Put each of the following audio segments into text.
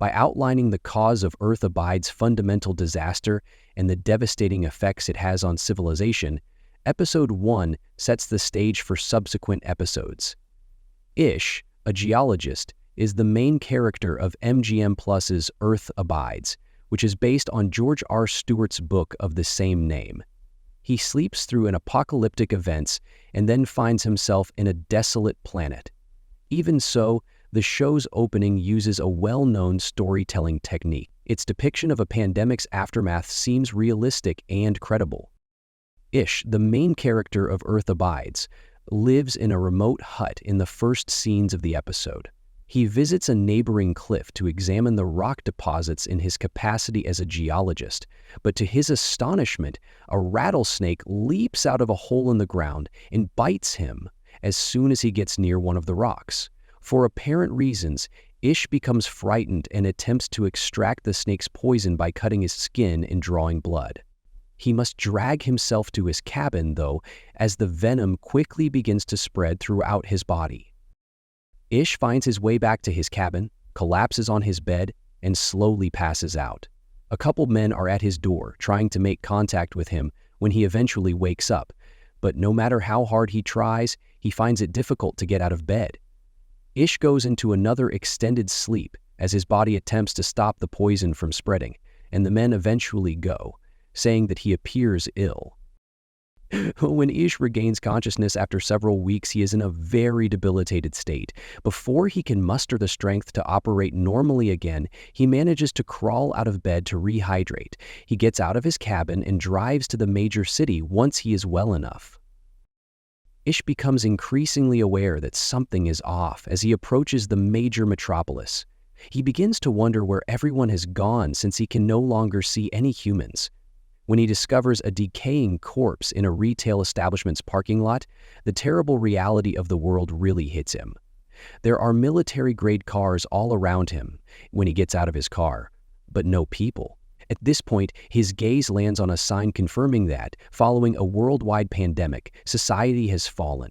By outlining the cause of Earth Abide's fundamental disaster and the devastating effects it has on civilization, Episode 1 sets the stage for subsequent episodes. Ish, a geologist, is the main character of MGM Plus's Earth Abides, which is based on George R. Stewart's book of the same name. He sleeps through an apocalyptic events and then finds himself in a desolate planet. Even so, the show's opening uses a well-known storytelling technique. Its depiction of a pandemic's aftermath seems realistic and credible. Ish, the main character of Earth Abides, lives in a remote hut in the first scenes of the episode. He visits a neighboring cliff to examine the rock deposits in his capacity as a geologist, but to his astonishment, a rattlesnake leaps out of a hole in the ground and bites him as soon as he gets near one of the rocks. For apparent reasons, Ish becomes frightened and attempts to extract the snake's poison by cutting his skin and drawing blood. He must drag himself to his cabin, though, as the venom quickly begins to spread throughout his body. Ish finds his way back to his cabin, collapses on his bed, and slowly passes out. A couple men are at his door, trying to make contact with him when he eventually wakes up, but no matter how hard he tries, he finds it difficult to get out of bed. Ish goes into another extended sleep as his body attempts to stop the poison from spreading, and the men eventually go, saying that he appears ill. When Ish regains consciousness after several weeks, he is in a very debilitated state. Before he can muster the strength to operate normally again, he manages to crawl out of bed to rehydrate. He gets out of his cabin and drives to the major city once he is well enough. Ish becomes increasingly aware that something is off as he approaches the major metropolis. He begins to wonder where everyone has gone since he can no longer see any humans. When he discovers a decaying corpse in a retail establishment's parking lot, the terrible reality of the world really hits him. There are military-grade cars all around him when he gets out of his car, but no people. At this point, his gaze lands on a sign confirming that, following a worldwide pandemic, society has fallen.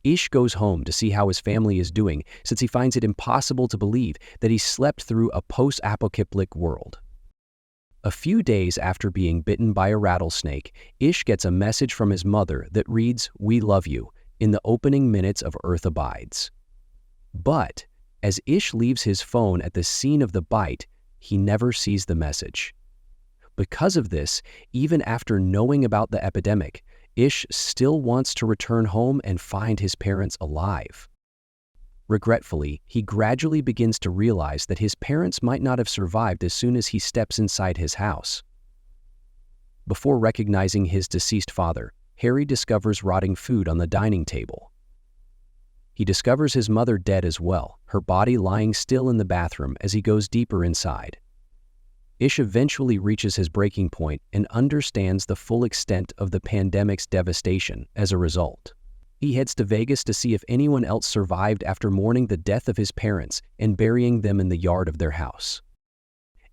Ish goes home to see how his family is doing, since he finds it impossible to believe that he slept through a post-apocalyptic world. A few days after being bitten by a rattlesnake, Ish gets a message from his mother that reads, "We love you," in the opening minutes of Earth Abides. But, as Ish leaves his phone at the scene of the bite, he never sees the message. Because of this, even after knowing about the epidemic, Ish still wants to return home and find his parents alive. Regretfully, he gradually begins to realize that his parents might not have survived as soon as he steps inside his house. Before recognizing his deceased father, Harry discovers rotting food on the dining table. He discovers his mother dead as well, her body lying still in the bathroom as he goes deeper inside. Ish eventually reaches his breaking point and understands the full extent of the pandemic's devastation as a result. He heads to Vegas to see if anyone else survived after mourning the death of his parents and burying them in the yard of their house.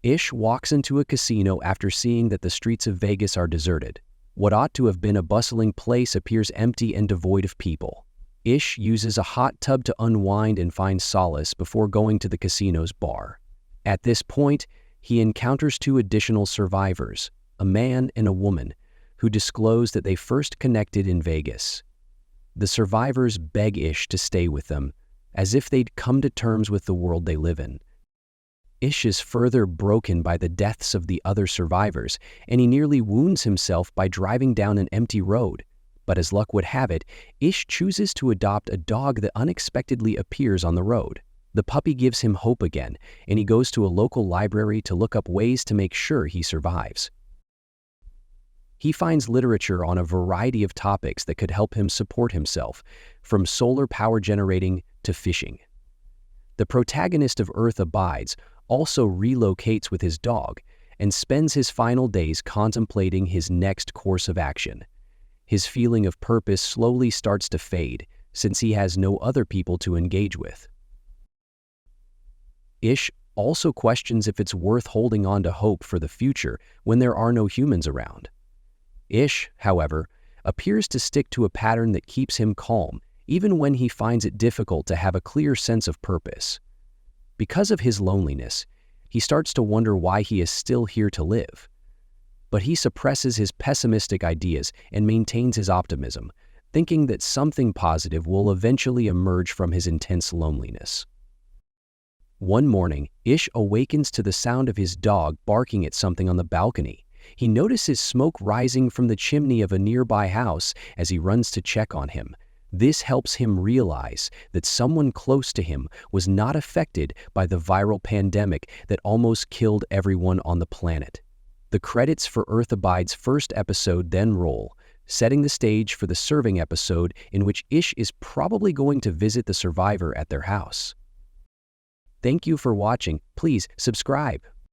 Ish walks into a casino after seeing that the streets of Vegas are deserted. What ought to have been a bustling place appears empty and devoid of people. Ish uses a hot tub to unwind and find solace before going to the casino's bar. At this point, he encounters two additional survivors, a man and a woman, who disclose that they first connected in Vegas. The survivors beg Ish to stay with them, as if they'd come to terms with the world they live in. Ish is further broken by the deaths of the other survivors, and he nearly wounds himself by driving down an empty road. But as luck would have it, Ish chooses to adopt a dog that unexpectedly appears on the road. The puppy gives him hope again, and he goes to a local library to look up ways to make sure he survives. He finds literature on a variety of topics that could help him support himself, from solar power generating to fishing. The protagonist of Earth Abides also relocates with his dog and spends his final days contemplating his next course of action. His feeling of purpose slowly starts to fade since he has no other people to engage with. Ish also questions if it's worth holding on to hope for the future when there are no humans around. Ish, however, appears to stick to a pattern that keeps him calm, even when he finds it difficult to have a clear sense of purpose. Because of his loneliness, He starts to wonder why he is still here to live. But he suppresses his pessimistic ideas and maintains his optimism, thinking that something positive will eventually emerge from his intense loneliness. One morning, Ish awakens to the sound of his dog barking at something on the balcony. He notices smoke rising from the chimney of a nearby house as he runs to check on him. This helps him realize that someone close to him was not affected by the viral pandemic that almost killed everyone on the planet. The credits for Earth Abide's first episode then roll, setting the stage for the serving episode in which Ish is probably going to visit the survivor at their house. Thank you for watching. Please subscribe.